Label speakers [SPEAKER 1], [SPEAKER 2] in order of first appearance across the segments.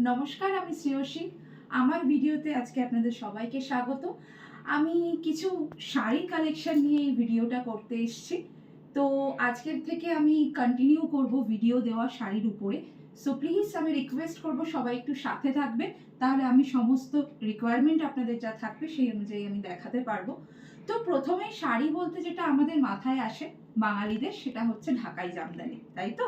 [SPEAKER 1] নমস্কার, আমি শ্রেয়সী। আমার ভিডিওতে আজকে আপনাদের সবাইকে স্বাগত। আমি কিছু শাড়ি কালেকশন নিয়ে এই ভিডিওটা করতে এসেছি। তো আজকের থেকে আমি কন্টিনিউ করব ভিডিও দেওয়া শাড়ির উপরে। সো প্লিজ আমি রিকোয়েস্ট করব সবাই একটু সাথে থাকবে, তাহলে আমি সমস্ত রিকোয়ারমেন্ট আপনাদের যা থাকবে সেই অনুযায়ী আমি দেখাতে পারবো। তো প্রথমেই শাড়ি বলতে যেটা আমাদের মাথায় আসে বাঙালিদের, সেটা হচ্ছে ঢাকাই জামদানি, তাই তো?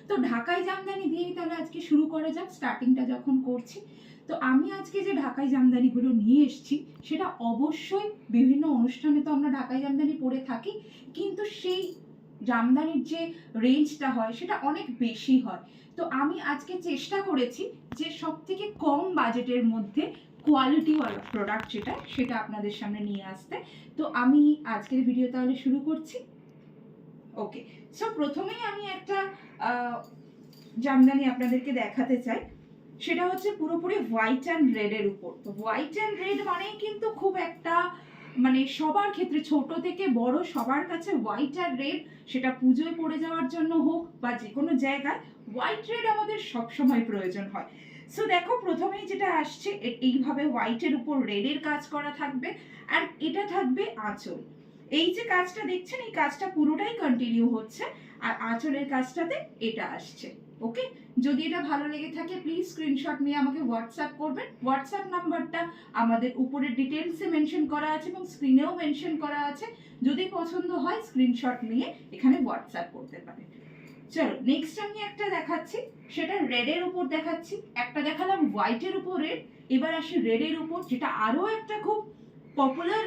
[SPEAKER 1] তো ঢাকাই জামদানি দিয়েই তাহলে আজকে শুরু করা যাক, স্টার্টিংটা যখন করছি। তো আমি আজকে যে ঢাকাই জামদানিগুলো নিয়ে এসেছি সেটা অবশ্যই বিভিন্ন অনুষ্ঠানে তো আমরা ঢাকাই জামদানি পরে থাকি, কিন্তু সেই জামদানির যে রেঞ্জটা হয় সেটা অনেক বেশি হয়। তো আমি আজকে চেষ্টা করেছি যে সব থেকে কম বাজেটের মধ্যে কোয়ালিটিওয়ালা প্রোডাক্ট যেটা, সেটা আপনাদের সামনে নিয়ে আসতে। তো আমি আজকের ভিডিও তাহলে শুরু করছি। ওকে, সো প্রথমেই আমি একটা জামদানি আপনাদেরকে দেখাতে চাই। সেটা হচ্ছে পুরোপুরি হোয়াইট অ্যান্ড রেড এর উপর। তো হোয়াইট অ্যান্ড রেড মানেই কিন্তু খুব একটা মানে সবার ক্ষেত্রে, ছোট থেকে বড় সবার কাছে হোয়াইট আর রেড, সেটা পুজোয় পড়ে যাওয়ার জন্য হোক বা যে কোনো জায়গায়, হোয়াইট রেড আমাদের সবসময় প্রয়োজন হয়। সো দেখো, প্রথমেই যেটা আসছে এইভাবে হোয়াইটের উপর রেডের কাজ করা থাকবে, আর এটা থাকবে আঁচল। এই যে কাজটা দেখছেন, এই কাজটা পুরোটাই কন্টিনিউ হচ্ছে, আর আঁচলের কাজটাতে এটা আসছে। ওকে, যদি এটা ভালো লেগে থাকে প্লিজ স্ক্রিনশট নিয়ে আমাকে হোয়াটসঅ্যাপ করবেন। হোয়াটসঅ্যাপ নাম্বারটা আমাদের উপরের ডিটেলসে মেনশন করা আছে এবং স্ক্রিনেও মেনশন করা আছে। যদি পছন্দ হয় স্ক্রিনশট নিয়ে এখানে হোয়াটসঅ্যাপ করতে পারেন। চলো নেক্সট আমি একটা দেখাচ্ছি, সেটা রেডের উপর দেখাচ্ছি। একটা দেখালাম হোয়াইটের উপর রেড, এবার আসি রেডের উপর, যেটা আরো একটা খুব পপুলার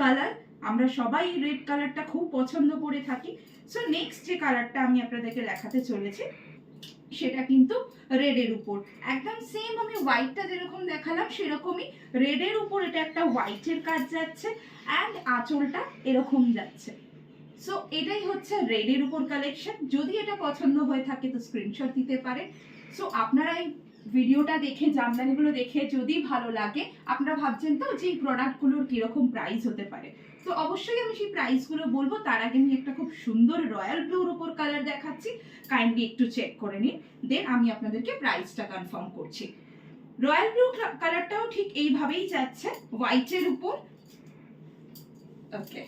[SPEAKER 1] কালার। আমরা সবাই রেড কালারটা খুব পছন্দ করে থাকি। সো নেক্সট যে কালারটা আমি আপনাদেরকে দেখাতে চলেছি সেটা কিন্তু রেডের উপর একদম সেম। আমি হোয়াইটটা যেরকম দেখালাম সেরকমই রেডের উপর এটা একটা হোয়াইটের কাজ যাচ্ছে, অ্যান্ড আঁচলটা এরকম যাচ্ছে। সো এটাই হচ্ছে রেডের উপর কালেকশন। যদি এটা পছন্দ হয়ে থাকে তো স্ক্রিনশট দিতে পারে। সো আপনারা এই ভিডিওটা দেখে, জামদানিগুলো দেখে যদি ভালো লাগে, আপনারা ভাবছেন তো যে এই প্রোডাক্টগুলোর কিরকম প্রাইস হতে পারে, তো অবশ্যই আমি সেই প্রাইসগুলো বলবো। তার আগে আমি একটা খুব সুন্দর রয়্যাল ব্লুর উপর কালার দেখাচ্ছি, কাইন্ডলি একটু চেক করে নিন, দেন আমি আপনাদেরকে প্রাইসটা কনফার্ম করছি। রয়্যাল ব্লু কালারটাও ঠিক এইভাবেই যাচ্ছে হোয়াইটের উপর। ওকে,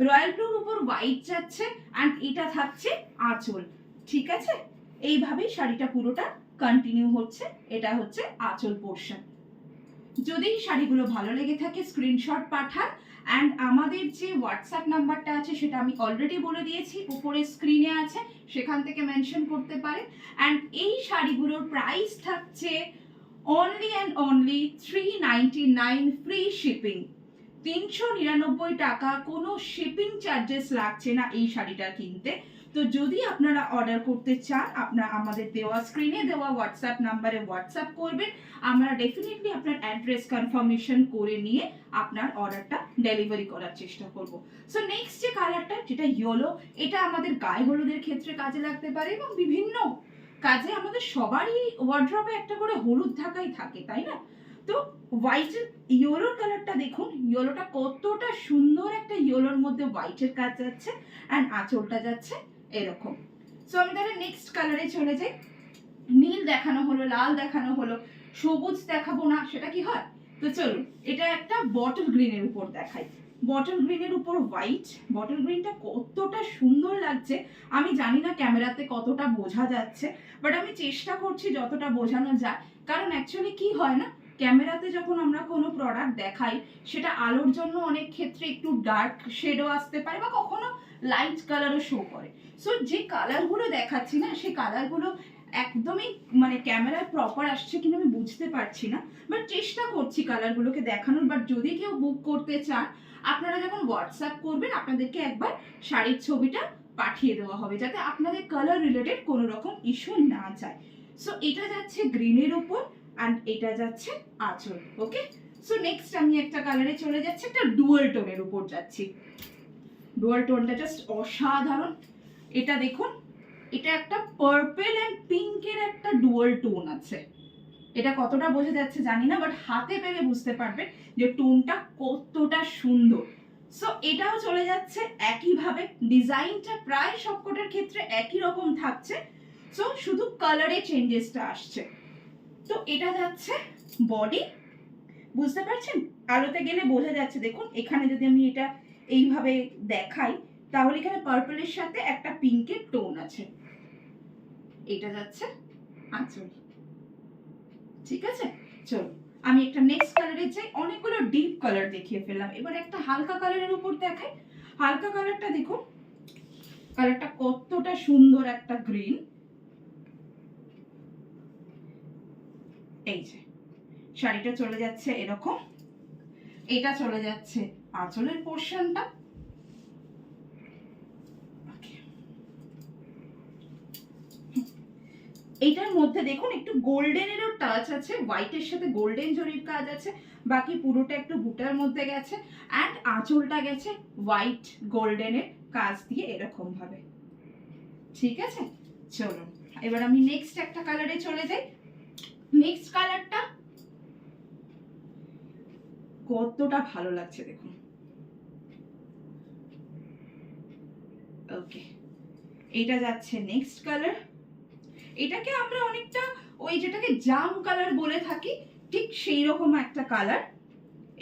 [SPEAKER 1] রয়্যাল ব্লুর উপর হোয়াইট যাচ্ছে, অ্যান্ড এটা থাকছে আঁচল। ঠিক আছে, এইভাবেই শাড়িটা পুরোটা কন্টিনিউ হচ্ছে। এটা হচ্ছে আঁচল পোর্শন। যদি শাড়িগুলো ভালো লেগে থাকে স্ক্রিনশট পাঠান, অ্যান্ড আমাদের যে হোয়াটসঅ্যাপ নাম্বারটা আছে সেটা আমি অলরেডি বলে দিয়েছি, উপরে স্ক্রিনে আছে, সেখান থেকে মেনশন করতে পারেন। অ্যান্ড এই শাড়িগুলোর প্রাইস থাকছে only and only 399 free shipping. 399 টাকা, কোনো শিপিং চার্জেস লাগছে না এই শাড়িটা কিনতে। তো যদি আপনারা অর্ডার করতে চান, আপনারা আমাদের দেওয়া স্ক্রিনে দেওয়া হোয়াটসঅ্যাপ নাম্বারে হোয়াটসঅ্যাপ করবেন। আমরা ডেফিনেটলি আপনার অ্যাড্রেস কনফার্মেশন করে নিয়ে আপনার অর্ডারটা ডেলিভারি করার চেষ্টা করব। সো নেক্সট যে কালারটা, যেটা ইয়েলো, এটা আমাদের গায়ে হলুদের ক্ষেত্রে কাজে লাগতে পারে এবং বিভিন্ন কাজে। আমাদের সবারই ওয়ার্ড্রবে একটা করে হলুদ ঢাকাই থাকে, তাই না? তো হোয়াইটের ইয়েলোর কালারটা দেখুন, ইয়েলোটা কতটা সুন্দর, একটা ইয়েলোর মধ্যে হোয়াইটের কাজ যাচ্ছে, অ্যান্ড আঁচলটা যাচ্ছে এরকম। সো আমি তাহলে নেক্সট কালারে চলে যাই। নীল দেখানো হলো, লাল দেখানো হলো, সবুজ দেখাবো না, সেটা কি হয়? তো চলুন এটা একটা বটল গ্রিনের উপর দেখাই। বটল গ্রিনের উপর হোয়াইট। বটল গ্রিনটা কতটা সুন্দর লাগছে, আমি জানি না ক্যামেরাতে কতটা বোঝা যাচ্ছে, বাট আমি চেষ্টা করছি যতটা বোঝানো যায়। কারণ অ্যাকচুয়ালি কি হয় না, ক্যামেরাতে যখন আমরা কোনো প্রোডাক্ট দেখাই, সেটা আলোর জন্য অনেক ক্ষেত্রে একটু ডার্ক শেডও আসতে পারে বা কখনো লাইট কালারও শো করে। সো যে কালারগুলো দেখাচ্ছি না, সেই কালারগুলো একদমই মানে ক্যামেরায় প্রপার আসছে কিনা আমি বুঝতে পারছি না, বাট চেষ্টা করছি কালারগুলোকে দেখানোর। বাট যদি কেউ বুক করতে চান, আপনারা যখন হোয়াটসঅ্যাপ করবেন আপনাদেরকে একবার শাড়ির ছবিটা পাঠিয়ে দেওয়া হবে, যাতে আপনাদের কালার রিলেটেড কোনো রকম ইস্যু না যায়। সো এটা যাচ্ছে গ্রিনের উপর, অ্যান্ড এটা যাচ্ছে আঁচল। ওকে, সো নেক্সট আমি একটা কালারে চলে যাচ্ছি, একটা ডুয়াল টোনের উপর যাচ্ছি। ডুয়াল টোনটা জাস্ট অসাধারণ। এটা দেখুন, এটা একটা পার্পল এন্ড পিঙ্কের একটা ডুয়াল টোন আছে। এটা কতটা বোঝা যাচ্ছে জানি না, বাট হাতে পেলে বুঝতে পারবেন যে টোনটা কতটা সুন্দর। সো এটাও চলে যাচ্ছে একইভাবে, ডিজাইনটা প্রায় সবকটার ক্ষেত্রে একই রকম থাকছে। সো শুধু কালারে চেঞ্জেসটা আসছে। তো এটা যাচ্ছে বডি, বুঝতে পারছেন? আলোতে গেলে বোঝা যাচ্ছে, দেখুন এখানে যদি আমি এটা এইভাবে দেখাই তাহলে এখানে পার্পলের সাথে একটা পিঙ্কের টোন আছে। এটা যাচ্ছে আঁচল, ঠিক আছে? চলো আমি একটা নেক্সট কালারে যাই। অনেকগুলো ডিপ কালার দেখিয়ে ফেললাম, এবার একটা হালকা কালারের উপর দেখাই। হালকা কালারটা দেখুন, কালারটা কতটা সুন্দর একটা গ্রিন। এই যে শাড়িটা চলে যাচ্ছে এরকম, এটা চলে যাচ্ছে আঁচলের পোর্শনটা। এইটার মধ্যে দেখুন একটু গোল্ডেনেরও টাচ আছে, হোয়াইটের সাথে গোল্ডেন জরির কাজ আছে, বাকি পুরোটা একটু বুটার মধ্যে গেছে, অ্যান্ড আঁচলটা গেছে হোয়াইট গোল্ডেনের কাজ দিয়ে এরকম ভাবে, ঠিক আছে? চলুন এবার আমি নেক্সট একটা কালারে চলে যাই। নেক্সট কালারটা কতটা ভালো লাগছে দেখুন। ওকে, এটা যাচ্ছে নেক্সট কালার। এটাকে আমরা অনেকটা ওই যেটাকে জাম কালার বলে থাকি, ঠিক সেই রকম একটা কালার।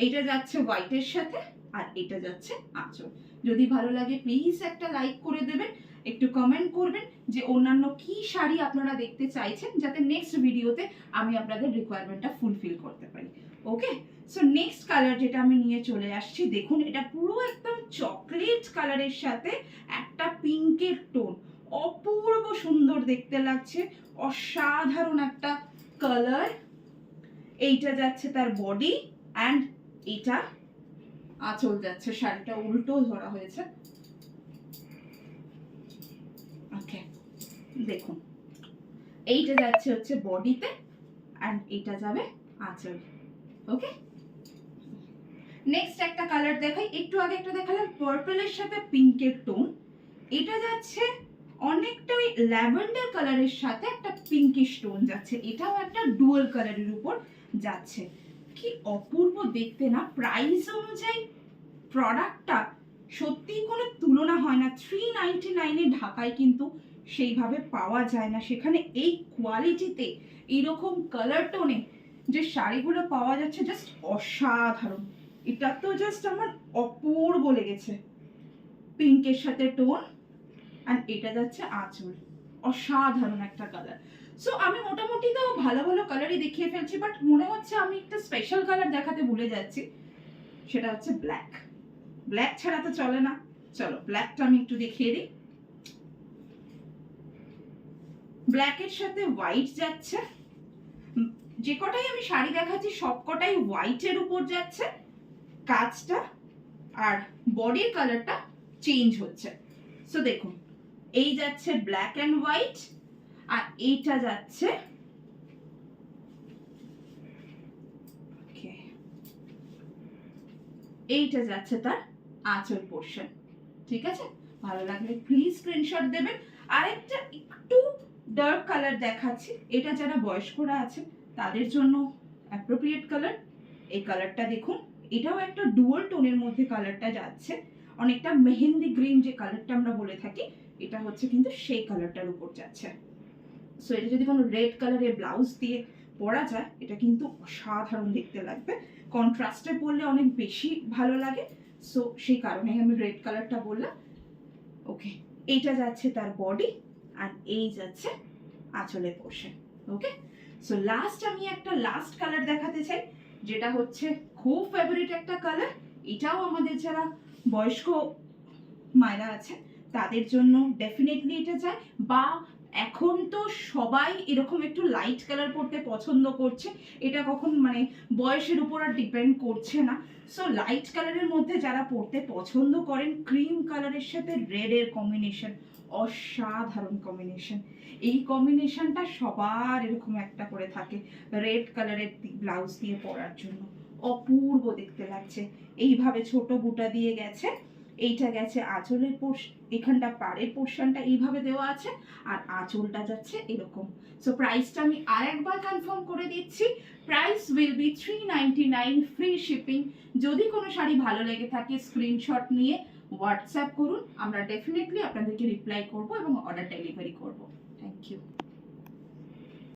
[SPEAKER 1] এটা যাচ্ছে হোয়াইটের সাথে, আর এটা যাচ্ছে আঁচল। যদি ভালো লাগে প্লিজ একটা লাইক করে দেবেন, একটু কমেন্ট করবেন যে অন্যান্য কি শাড়ি আপনারা দেখতে চাইছেন, যাতে নেক্সট ভিডিওতে আমি আপনাদের রিকোয়ারমেন্টটা ফুলফিল করতে পারি। ওকে, সো নেক্সট কালার যেটা আমি নিয়ে চলে আসছি, দেখুন এটা পুরো একদম চকলেট কালারের সাথে একটা পিঙ্কের টোন, অপূর্ব সুন্দর দেখতে লাগছে, অসাধারণ একটা কালার। এইটা যাচ্ছে তার বডি, অ্যান্ড এটা আঁচল যাচ্ছে। শাড়িটা উল্টো ধরা হয়েছে। ওকে, দেখুন এইটা যাচ্ছে হচ্ছে বডিতে, অ্যান্ড এটা যাবে আঁচল। ওকে, নেক্সট একটা কালার দেখাই। একটু আগে একটা দেখালাম পার্পলের সাথে পিঙ্কের টোন, এটা যাচ্ছে অনেকটা ওই ল্যাভেন্ডার কালারের সাথে একটা পিঙ্কিশ টোন যাচ্ছে, এটাও একটা ডুয়াল কালারের উপর যাচ্ছে। কি অপূর্ব দেখতে না! প্রাইস অনুযায়ী প্রোডাক্টটা সত্যি কোনো তুলনা হয় না। 399 ঢাকায় কিন্তু সেইভাবে পাওয়া যায় না, সেখানে এই কোয়ালিটিতে এইরকম কালার টোনে যে শাড়িগুলো পাওয়া যাচ্ছে জাস্ট অসাধারণ। এটা তো জাস্ট আমার অপূর্ব লেগেছে, পিঙ্কের সাথে টোন, আর এটা যাচ্ছে আঁচল। অসাধারণ একটা কালার। সো আমি মোটামুটি তো ভালো ভালো কালারই দেখিয়ে ফেলছি, বাট মনে হচ্ছে আমি একটা স্পেশাল কালার দেখাতে ভুলে যাচ্ছি, সেটা হচ্ছে ব্ল্যাক। ব্ল্যাক ছাড়া তো চলে না, চলো ব্ল্যাকটা আমি একটু দেখিয়ে দিই। ব্ল্যাকের সাথে হোয়াইট যাচ্ছে, যে কটাই আমি শাড়ি দেখাচ্ছি সব কটাই হোয়াইটের উপর যাচ্ছে কাজটা, আর বডির কালারটা চেঞ্জ হচ্ছে। সো দেখুন এই যাচ্ছে ব্ল্যাক অ্যান্ড হোয়াইট, আর এইটা যাচ্ছে এইটা যাচ্ছে তার আঁচল পোর্শন, ঠিক আছে? ভালো লাগলে প্লিজ স্ক্রিনশট দেবেন। আরেকটা একটু ডার্ক কালার দেখাচ্ছি, এটা যারা বয়স্করা আছে তাদের জন্য অ্যাপ্রোপ্রিয়েট কালার। এই কালারটা দেখুন, এটাও একটা ডুয়াল টোনের মধ্যে কালারটা যাচ্ছে, অনেকটা মেহেন্দি গ্রিন যে কালারটা আমরা বলে থাকি, এটা হচ্ছে কিন্তু সেই কালারটার উপর যাচ্ছে। সো এটা যদি কোনো রেড কালারের ব্লাউজ দিয়ে পরা যায়, এটা কিন্তু অসাধারণ দেখতে লাগবে। কন্ট্রাস্টে পরলে অনেক বেশি ভালো লাগে, সো সেই কারণেই আমি রেড কালারটা বললাম। ওকে, এইটা যাচ্ছে তার বডি, আর এই যাচ্ছে আঁচলের পোর্শন। ওকে, সো লাস্ট আমি একটা লাস্ট কালার দেখাতে চাই, যেটা হচ্ছে খুব ফেভারিট একটা কালার। এটাও আমাদের যারা বয়স্ক মায়েরা আছে তাদের জন্য ডেফিনেটলি এটা যায়, বা এখন তো সবাই এরকম একটু লাইট কালার পরতে পছন্দ করছে, এটা কখন মানে বয়সের উপর আর ডিপেন্ড করছে না। সো লাইট কালারের মধ্যে যারা পরতে পছন্দ করেন, ক্রিম কালারের সাথে রেডের কম্বিনেশন অসাধারণ কম্বিনেশন। এই কম্বিনেশনটা সবার এরকম একটা করে থাকে, রেড কালারের ব্লাউজ দিয়ে পরার জন্য অপূর্ব দেখতে লাগছে। এইভাবে ছোট বুটা দিয়ে গেছে, এইটা গেছে আঁচলের এখানটা পাড়ের পোর্শনটা এইভাবে দেওয়া আছে, আর আঁচলটা যাচ্ছে এরকম। সো প্রাইসটা আমি আরেকবার কনফার্ম করে দিচ্ছি, price will be 399 free shipping. যদি কোনো শাড়ি ভালো লেগে থাকে স্ক্রিনশট নিয়ে হোয়াটসঅ্যাপ করুন, আমরা ডেফিনেটলি আপনাদেরকে রিপ্লাই করব এবং অর্ডার ডেলিভারি করব। Thank you.